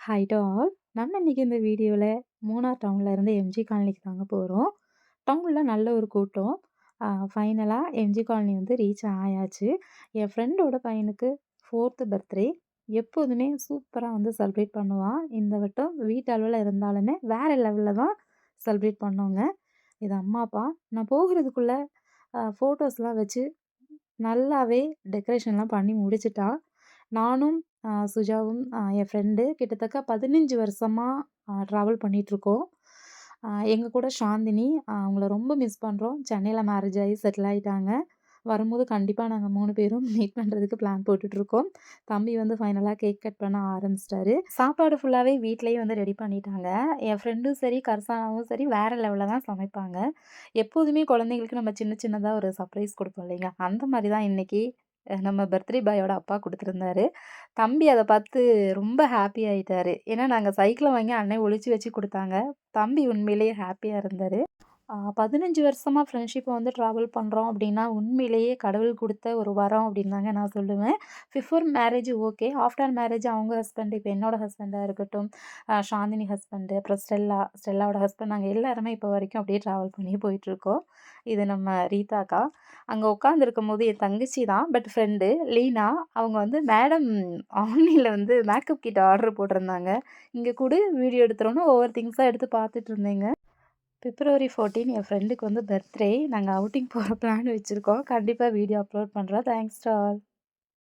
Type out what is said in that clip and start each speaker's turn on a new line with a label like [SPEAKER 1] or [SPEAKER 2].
[SPEAKER 1] Hi to all. நம்ம இன்னைக்கு இந்த வீடியோல மூணார் டவுன்ல இருந்து எம்ஜி காலனிக்கு தாங்க போறோம். டவுன்ல நல்ல ஒரு கூட்டம். ஃபைனலா எம்ஜி காலனி வந்து ரீச் ஆயாச்சு. என் ஃப்ரெண்டோட பையனுக்கு 4த் பர்த்டே. எப்போதுமே சூப்பரா வந்து செலிப்ரேட் பண்ணுவான். இந்த வட்டம் வீட்டு அளவுல இருந்தாலுமே வேற லெவல்ல தான் செலிப்ரேட் பண்ணோங்க. இது அம்மா, அப்பா. நான் போகுறதுக்குள்ள ஃபோட்டோஸ்லாம் வச்சு நல்லாவே டெக்கரேஷன்லாம் பண்ணி முடிச்சுட்டான். நானும் சுஜாவும் என் ஃப்ரெண்டு கிட்டத்தட்ட 15 வருஷமா ட்ராவல் பண்ணிட்டுருக்கோம். எங்க கூட சாந்தினி அவங்கள ரொம்ப மிஸ் பண்றோம். சென்னையில மேரேஜ் ஆகி செட்டில் ஆயிட்டாங்க. வரும்போது கண்டிப்பா நாங்க 3 பேரும் மீட் பண்றதுக்கு பிளான் போட்டுட்ருக்கோம். தம்பி வந்து ஃபைனலா கேக் கட் பண்ண ஆரம்பிச்சிட்டாரு. சாப்பாடு ஃபுல்லாவே வீட்லயே வந்து ரெடி பண்ணிட்டாங்க. என் ஃப்ரெண்டும் சரி, கர்சானாவும் சரி வேற லெவல்ல தான் சமைப்பாங்க. எப்போதுமே குழந்தைங்களுக்கு நம்ம சின்ன சின்னதா ஒரு சர்ப்ரைஸ் குடுப்போம் இல்லைங்க? அந்த மாரி தான் இன்னைக்கு நம்ம பர்த்டே பாயோட அப்பா குடுத்துருந்தாரு. தம்பி அத பார்த்து ரொம்ப ஹாப்பி ஆயிட்டாரு. ஏன்னா நாங்க சைக்கிள வாங்கி அண்ணன் ஒளிச்சு வச்சு குடுத்தாங்க. தம்பி உண்மையிலேயே ஹாப்பியா இருந்தாரு. 15 வருஷமா ஃப்ரெண்ட்ஷிப்ப வந்து ட்ராவல் பண்றோம் அப்டின்னா, உண்மையிலேயே கடவுள் குடுத்த ஒரு வரம் அப்டின்னு தாங்க நான் சொல்லுவேன். Before marriage okay. After marriage அவங்க ஹஸ்பண்ட், இப்ப என்னோட ஹஸ்பண்டா இருக்கட்டும், சாந்தினி ஹஸ்பண்ட், அப்புறம் ஸ்டெல்லாவோட ஹஸ்பண்ட் நாங்க எல்லாருமே இப்போ வரைக்கும் அப்டியே ட்ராவல் பண்ணி போயிட்டுருக்கோம். இது நம்ம ரீதா அக்கா. அங்க உட்காந்துருக்கும்போது என் தங்கச்சி தான். But friend Leena. அவங்க வந்து மேடம் ஆன்லைன்ல வந்து மேக்கப் கிட் ஆர்டர் போட்டிருந்தாங்க. இங்க குடு வீடியோ எடுத்துறோன்னு ஒவ்வொரு திங்ஸா எடுத்து பார்த்துட்டு இருந்தேங்க. பிப்ரவரி 14 என் ஃப்ரெண்டுக்கு வந்து பர்த்டே. நாங்க அவுட்டிங் போற பிளான் வச்சிருக்கோம். கண்டிப்பா வீடியோ அப்லோட் பண்றோம். Thanks to all.